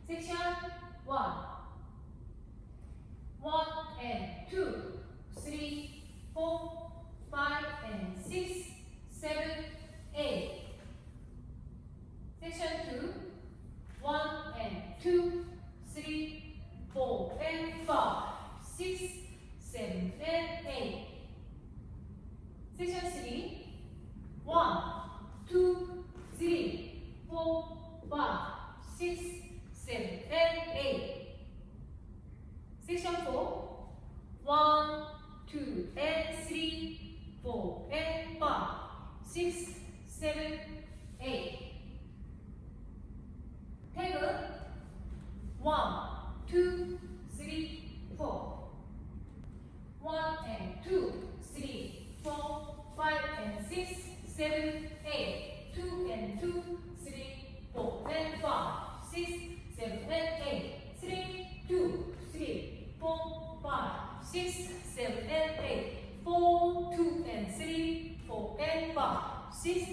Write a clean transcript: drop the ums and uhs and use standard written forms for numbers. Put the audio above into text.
Section 1. 1 and 2, 3, 4, 5 and 6, 7, 8. Section 2. 1 and 2, 3, 4 and 5, 6, 7 and 8. Section 3. 1, 2, 3, 4, 5, 6, 7 and 8. Section 4. 1, 2 and 3, 4 and 5, 6, 7, 8. 태그 1, 2, 3, 4. 1 and 2, 3, 4, 5 and 6, 7, 8. 2 and 2, 3, 4 and 5, 6, 7 and 8. 3, 2, 3, 4, 5, 6, 7 and 8. 4, 2 and 3, 4 and 5, 6,